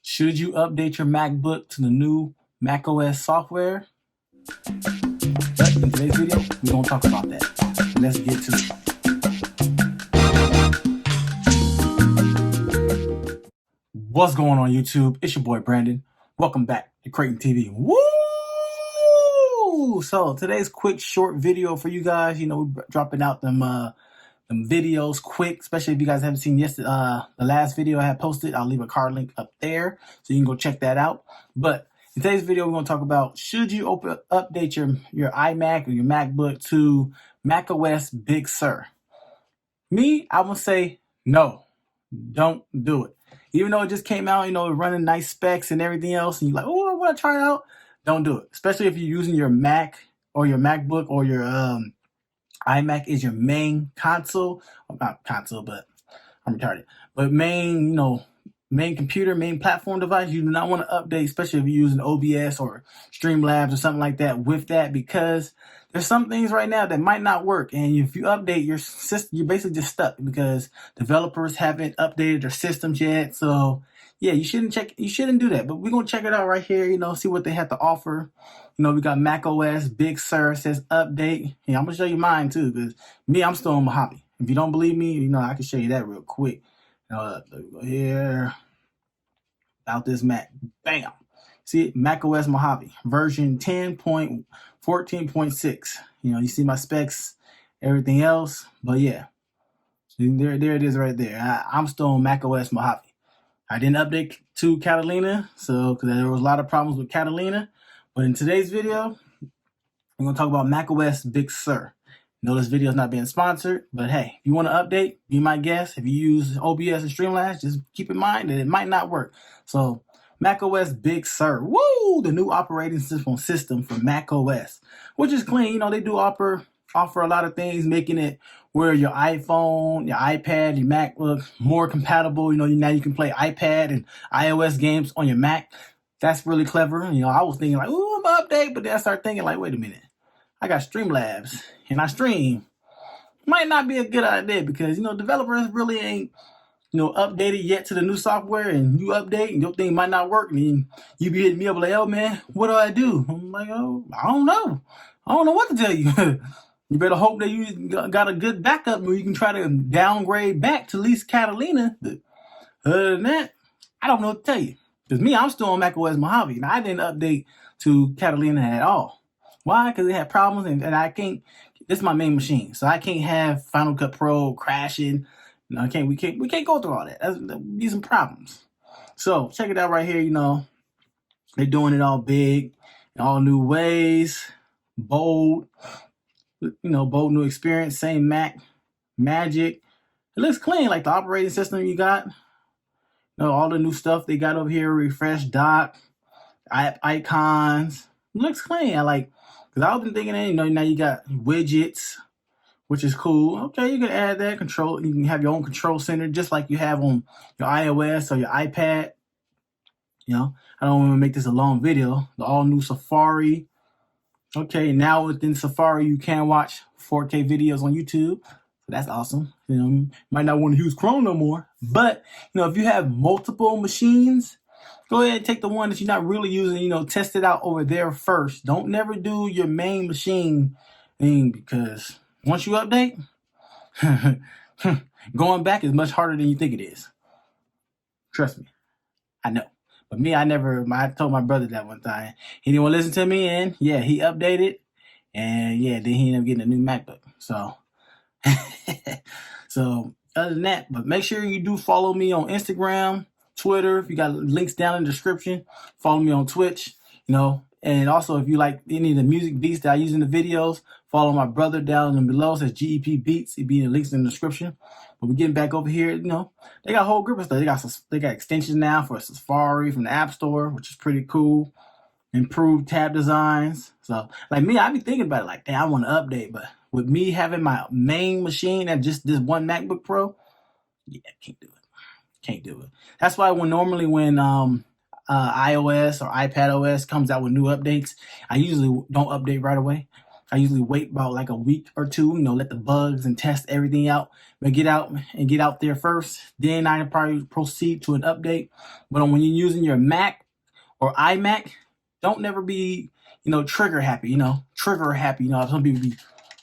Should you update your MacBook to the new macOS software? But in today's video, we're going to talk about that. Let's get to it. What's going on, YouTube? It's your boy, Brandon. Welcome back to Crayton TV. Woo! So today's quick, short video for you guys. You know, we're dropping out them videos quick, especially if you guys haven't seen the last video I had posted. I'll leave a card link up there so you can go check that out. But in today's video, we're going to talk about, should you update your iMac or your MacBook to macOS Big Sur? Me, I would say no, don't do it. Even though it just came out, you know, running nice specs and everything else, and you're like, oh, I want to try it out. Don't do it, especially if you're using your Mac or your MacBook or your iMac is your main console. Well, not console, but I'm retarded. But main, main computer, main platform device. You do not want to update, especially if you're using OBS or Streamlabs or something like that with that, because there's some things right now that might not work. And if you update your system, you're basically just stuck because developers haven't updated their systems yet. So yeah, you shouldn't do that. But we're going to check it out right here, see what they have to offer. We got macOS Big Sur, says update. Yeah, I'm going to show you mine too, because me, I'm still on Mojave. If you don't believe me, I can show you that real quick. Let me go here. About this Mac. Bam. See it? macOS Mojave, version 10.14.6. You see my specs, everything else. But yeah, there it is right there. I'm still on macOS Mojave. I didn't update to Catalina, because there was a lot of problems with Catalina. But in today's video, I'm going to talk about macOS Big Sur. This video is not being sponsored, but hey, if you want to update, be my guest. If you use OBS and Streamlabs, just keep in mind that it might not work. So macOS Big Sur, woo, the new operating system for macOS, which is clean. They do offer a lot of things, making it where your iPhone, your iPad, your MacBook more compatible. Now you can play iPad and iOS games on your Mac. That's really clever. I was thinking like, ooh, I'm gonna update, but then I started thinking like, wait a minute, I got Streamlabs and I stream. Might not be a good idea because developers really ain't updated yet to the new software, and you update and your thing might not work, and then you be hitting me up like, oh man, what do I do? I'm like, oh, I don't know what to tell you. You better hope that you got a good backup where you can try to downgrade back to at least Catalina. But other than that, I don't know what to tell you. Because me, I'm still on macOS Mojave, and I didn't update to Catalina at all. Why? Because it had problems, and I can't. This is my main machine, so I can't have Final Cut Pro crashing. We can't go through all that. That'll be some problems. So check it out right here. They're doing it all big, in all new ways, bold. Bold new experience. Same Mac magic. It looks clean, like the operating system you got. All the new stuff they got over here, refresh dock, icons. It looks clean. I like, because I've been thinking, now you got widgets, which is cool. Okay, you can add that control. You can have your own control center, just like you have on your iOS or your iPad. I don't want to make this a long video. The all new Safari. Okay, now within Safari, you can watch 4K videos on YouTube. So that's awesome. Might not want to use Chrome no more. But, if you have multiple machines, go ahead and take the one that you're not really using, test it out over there first. Don't never do your main machine thing, because once you update, going back is much harder than you think it is. Trust me. I know. But me, I told my brother that one time. He didn't want to listen to me, and yeah, he updated. And yeah, then he ended up getting a new MacBook. So, so other than that, but make sure you do follow me on Instagram, Twitter. If you got links down in the description, follow me on Twitch, and also if you like any of the music beats that I use in the videos, follow my brother down in below. It says G.E.P Beatz. It'll be in the links in the description. But we're getting back over here, they got a whole group of stuff. They got extensions now for Safari from the App Store, which is pretty cool. Improved tab designs. So like me, I be thinking about it like, damn, I want to update, but with me having my main machine and just this one MacBook Pro, yeah, can't do it. Can't do it. That's why normally when iOS or iPadOS comes out with new updates, I usually don't update right away. I usually wait about like a week or two, you know, let the bugs and test everything out, but get out there first. Then I probably proceed to an update. But when you're using your Mac or iMac, don't never be, you know, trigger happy. You know, some people be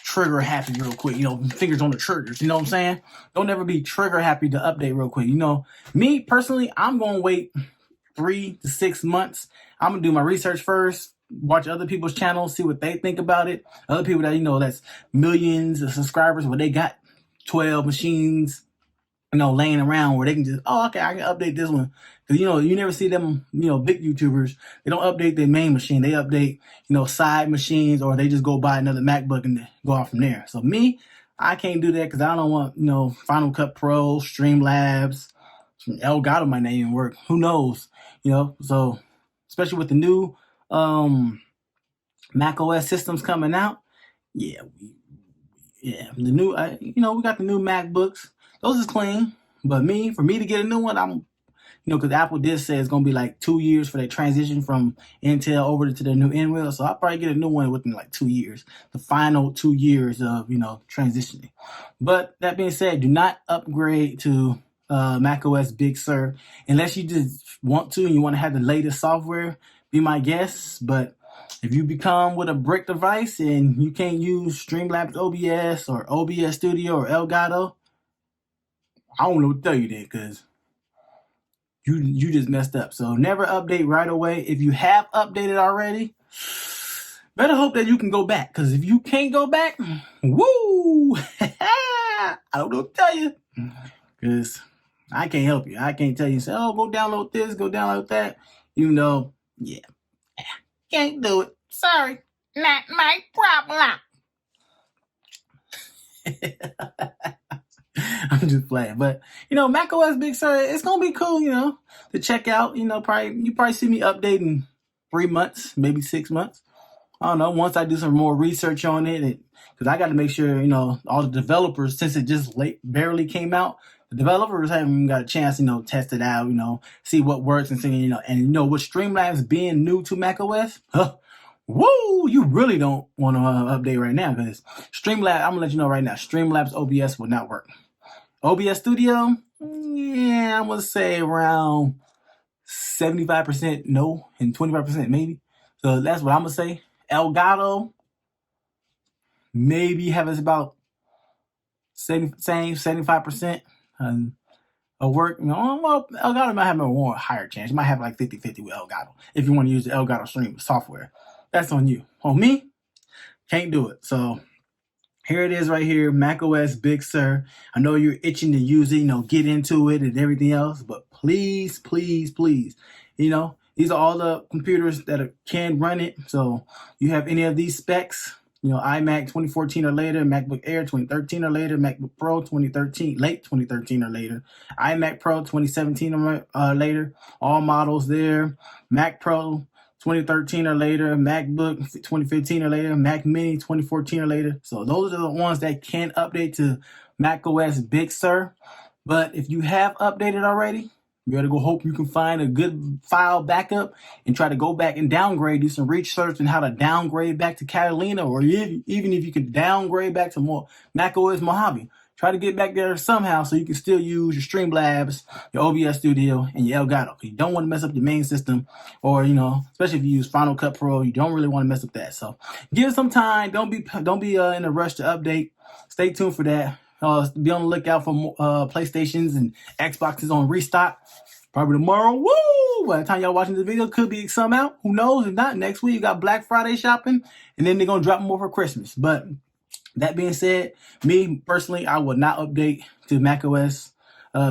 trigger happy real quick. You know, fingers on the triggers. You know what I'm saying? Don't ever be trigger happy to update real quick. You know, me personally, I'm gonna wait 3 to 6 months. I'm gonna do my research first, watch other people's channels, see what they think about it. Other people that, you know, that's millions of subscribers, where they got 12 machines, you know, laying around where they can just, oh, okay, I can update this one. Because, you know, you never see them, you know, big YouTubers, they don't update their main machine. They update, you know, side machines, or they just go buy another MacBook and go off from there. So me, I can't do that because I don't want, you know, Final Cut Pro, Streamlabs, Elgato might not even work. Who knows? You know, so especially with the new macOS systems coming out, the new, you know, we got the new MacBooks. Those is clean, but for me to get a new one, you know, because Apple did say it's gonna be like 2 years for that transition from Intel over to the new Intel. So I'll probably get a new one within like 2 years, the final 2 years of, you know, transitioning. But that being said, do not upgrade to macOS Big Sur unless you just want to and you want to have the latest software. Be my guest. But if you become with a brick device and you can't use Streamlabs OBS or OBS Studio or Elgato, I don't know what to tell you then, because you just messed up. So never update right away. If you have updated already, better hope that you can go back, because if you can't go back, woo, I don't know what to tell you, because I can't help you. I can't tell you, say, oh, go download this, go download that. You know, yeah, can't do it. Sorry, not my problem. I'm just playing. But, you know, macOS Big Sur, it's going to be cool, you know, to check out. You know, you probably see me updating 3 months, maybe 6 months. I don't know, once I do some more research on it, because I got to make sure, you know, all the developers, since it just barely came out, the developers haven't even got a chance, you know, test it out, you know, see what works and see, you know, and, you know, with Streamlabs being new to macOS, woo, you really don't want to update right now, because Streamlabs, I'm going to let you know right now, Streamlabs OBS will not work. OBS Studio, yeah, I'm going to say around 75% no and 25% maybe. So that's what I'm going to say. Elgato, maybe have us about 75% of work. You know, well, Elgato might have a more higher chance. You might have like 50-50 with Elgato if you want to use the Elgato Stream software. That's on you. On me, can't do it. So here it is right here, macOS Big Sur. I know you're itching to use it, you know, get into it and everything else, but please, please, please, you know, these are all the computers that can run it. So you have any of these specs, you know, iMac 2014 or later, MacBook Air 2013 or later, MacBook Pro 2013, late 2013 or later, iMac Pro 2017 or later, all models there, Mac Pro 2013 or later, MacBook 2015 or later, Mac Mini 2014 or later. So those are the ones that can update to macOS Big Sur. But if you have updated already, you better go hope you can find a good file backup and try to go back and downgrade, do some research on how to downgrade back to Catalina, or even if you can downgrade back to more macOS Mojave. Try to get back there somehow so you can still use your Streamlabs, your OBS Studio, and your Elgato. You don't want to mess up your main system, or, you know, especially if you use Final Cut Pro, you don't really want to mess up that. So give it some time. Don't be in a rush to update. Stay tuned for that. Be on the lookout for PlayStations and Xboxes on restock. Probably tomorrow. Woo! By the time y'all watching this video, could be some out. Who knows? If not, next week you got Black Friday shopping, and then they're gonna drop more for Christmas. But that being said, me personally, I would not update to macOS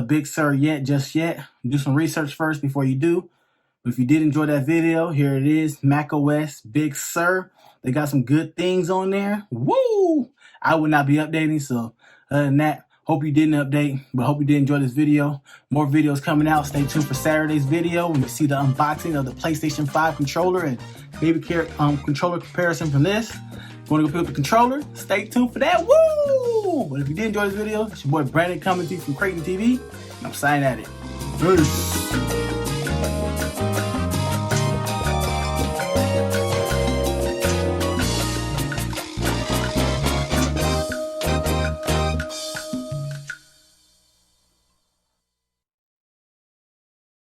Big Sur just yet. Do some research first before you do. But if you did enjoy that video, here it is, macOS Big Sur. They got some good things on there. Woo! I would not be updating. So other than that, hope you didn't update, but hope you did enjoy this video. More videos coming out. Stay tuned for Saturday's video when you see the unboxing of the PlayStation 5 controller and maybe controller comparison from this. If you want to go pick up the controller, stay tuned for that. Woo! But if you did enjoy this video, it's your boy Brandon coming to you from Crayton TV, and I'm signing at it. Peace.